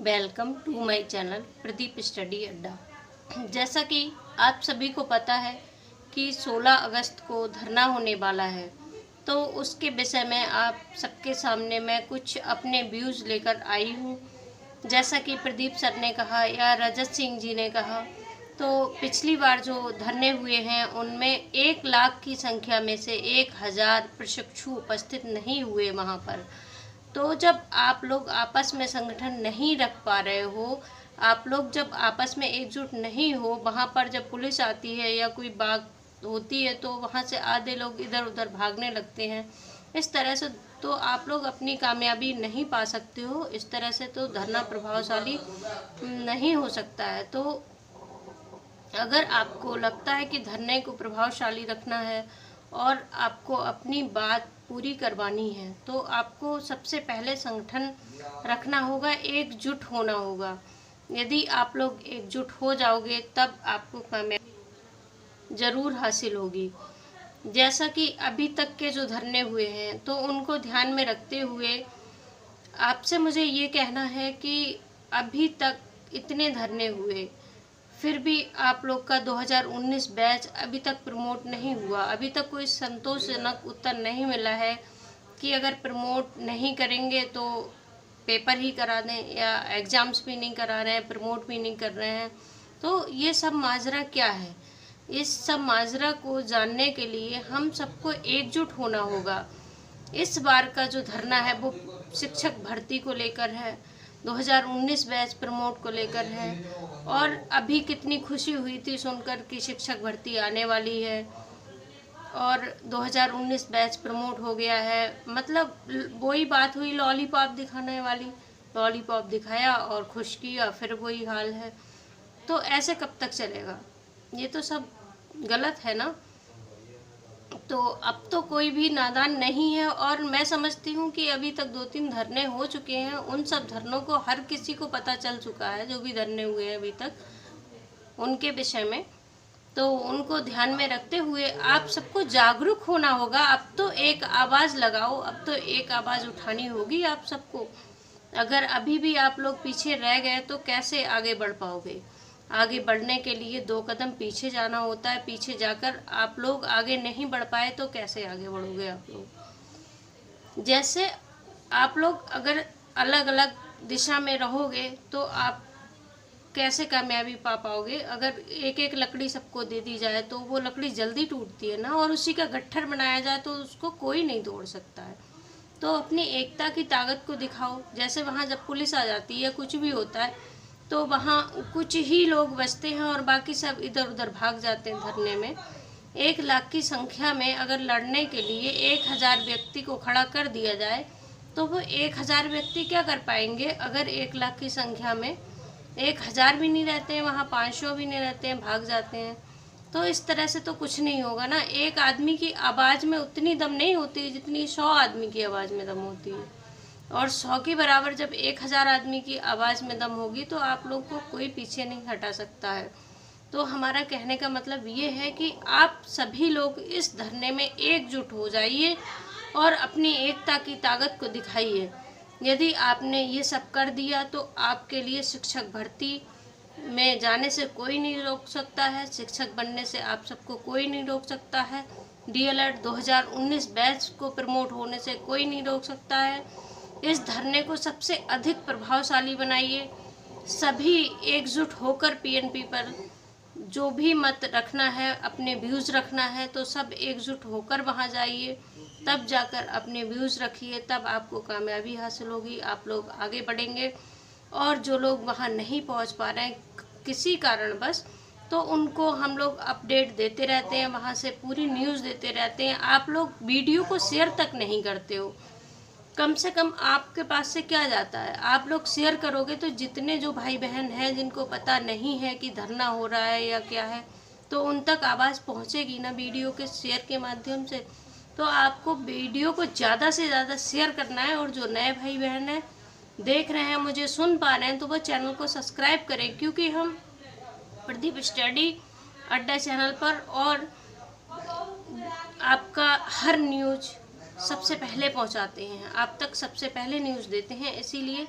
Welcome to my channel Pradeep study Adda. जैसा कि आप सभी को पता है कि 16 अगस्त को धरना होने वाला है, तो उसके विषय में आप सबके सामने मैं कुछ अपने व्यूज़ लेकर आई हूँ। जैसा कि प्रदीप सर ने कहा या रजत सिंह जी ने कहा, तो पिछली बार जो धरने हुए हैं उनमें 1 लाख की संख्या में से 1000 प्रशिक्षु उपस्थित नहीं हुए वहाँ पर। तो जब आप लोग आपस में संगठन नहीं रख पा रहे हो, आप लोग जब आपस में एकजुट नहीं हो, वहाँ पर जब पुलिस आती है या कोई बात होती है तो वहाँ से आधे लोग इधर उधर भागने लगते हैं। इस तरह से तो आप लोग अपनी कामयाबी नहीं पा सकते हो। इस तरह से तो धरना प्रभावशाली नहीं हो सकता है। तो अगर आपको लगता है कि धरने को प्रभावशाली रखना है और आपको अपनी बात पूरी करवानी है, तो आपको सबसे पहले संगठन रखना होगा, एकजुट होना होगा। यदि आप लोग एकजुट हो जाओगे तब आपको कामयाबी ज़रूर हासिल होगी। जैसा कि अभी तक के जो धरने हुए हैं, तो उनको ध्यान में रखते हुए आपसे मुझे ये कहना है कि अभी तक इतने धरने हुए, फिर भी आप लोग का 2019 बैच अभी तक प्रमोट नहीं हुआ। अभी तक कोई संतोषजनक उत्तर नहीं मिला है कि अगर प्रमोट नहीं करेंगे तो पेपर ही करा दें या एग्ज़ाम्स भी नहीं करा रहे हैं, प्रमोट भी नहीं कर रहे हैं। तो ये सब माजरा क्या है? इस सब माजरा को जानने के लिए हम सबको एकजुट होना होगा। इस बार का जो धरना है वो शिक्षक भर्ती को लेकर है, 2019 बैच प्रमोट को लेकर है। और अभी कितनी खुशी हुई थी सुनकर कि शिक्षक भर्ती आने वाली है और 2019 बैच प्रमोट हो गया है। मतलब वही बात हुई लॉलीपॉप दिखाने वाली, लॉलीपॉप दिखाया और खुश किया, फिर वही हाल है। तो ऐसे कब तक चलेगा? ये तो सब गलत है ना। तो अब तो कोई भी नादान नहीं है और मैं समझती हूँ कि अभी तक 2-3 धरने हो चुके हैं। उन सब धरनों को हर किसी को पता चल चुका है, जो भी धरने हुए हैं अभी तक उनके विषय में। तो उनको ध्यान में रखते हुए आप सबको जागरूक होना होगा। अब तो एक आवाज़ लगाओ, अब तो एक आवाज़ उठानी होगी आप सबको। अगर अभी भी आप लोग पीछे रह गए तो कैसे आगे बढ़ पाओगे? आगे बढ़ने के लिए 2 कदम पीछे जाना होता है। पीछे जाकर आप लोग आगे नहीं बढ़ पाए तो कैसे आगे बढ़ोगे आप लोग? जैसे आप लोग अगर अलग अलग दिशा में रहोगे तो आप कैसे कामयाबी पा पाओगे? अगर एक एक लकड़ी सबको दे दी जाए तो वो लकड़ी जल्दी टूटती है ना, और उसी का गट्ठर बनाया जाए तो उसको कोई नहीं तोड़ सकता है। तो अपनी एकता की ताकत को दिखाओ। जैसे वहाँ जब पुलिस आ जाती है, कुछ भी होता है, तो वहाँ कुछ ही लोग बचते हैं और बाकी सब इधर उधर भाग जाते हैं धरने में। 1 लाख की संख्या में अगर लड़ने के लिए 1000 व्यक्ति को खड़ा कर दिया जाए तो वो 1000 व्यक्ति क्या कर पाएंगे? अगर 1 लाख की संख्या में 1000 भी नहीं रहते हैं वहाँ, 500 भी नहीं रहते हैं, भाग जाते हैं। तो इस तरह से तो कुछ नहीं होगा ना। एक आदमी की आवाज़ में उतनी दम नहीं होती जितनी 100 आदमी की आवाज़ में दम होती है। और 100 के बराबर जब 1000 आदमी की आवाज़ में दम होगी तो आप लोग को कोई पीछे नहीं हटा सकता है। तो हमारा कहने का मतलब ये है कि आप सभी लोग इस धरने में एकजुट हो जाइए और अपनी एकता की ताकत को दिखाइए। यदि आपने ये सब कर दिया तो आपके लिए शिक्षक भर्ती में जाने से कोई नहीं रोक सकता है। शिक्षक बनने से आप सबको कोई नहीं रोक सकता है। डीएलएड 2019 बैच को प्रमोट होने से कोई नहीं रोक सकता है। इस धरने को सबसे अधिक प्रभावशाली बनाइए। सभी एकजुट होकर पीएनपी पर जो भी मत रखना है, अपने व्यूज़ रखना है, तो सब एकजुट होकर वहाँ जाइए। तब जाकर अपने व्यूज़ रखिए, तब आपको कामयाबी हासिल होगी, आप लोग आगे बढ़ेंगे। और जो लोग वहाँ नहीं पहुँच पा रहे हैं किसी कारणवश, तो उनको हम लोग अपडेट देते रहते हैं, वहाँ से पूरी न्यूज़ देते रहते हैं। आप लोग वीडियो को शेयर तक नहीं करते हो। कम से कम आपके पास से क्या जाता है? आप लोग शेयर करोगे तो जितने जो भाई बहन हैं जिनको पता नहीं है कि धरना हो रहा है या क्या है, तो उन तक आवाज़ पहुंचेगी ना वीडियो के शेयर के माध्यम से। तो आपको वीडियो को ज़्यादा से ज़्यादा शेयर करना है। और जो नए भाई बहन हैं, देख रहे हैं, मुझे सुन पा रहे हैं, तो वो चैनल को सब्सक्राइब करें, क्योंकि हम प्रदीप स्टडी अड्डा चैनल पर और आपका हर न्यूज़ सबसे पहले पहुंचाते हैं, आप तक सबसे पहले न्यूज़ देते हैं। इसीलिए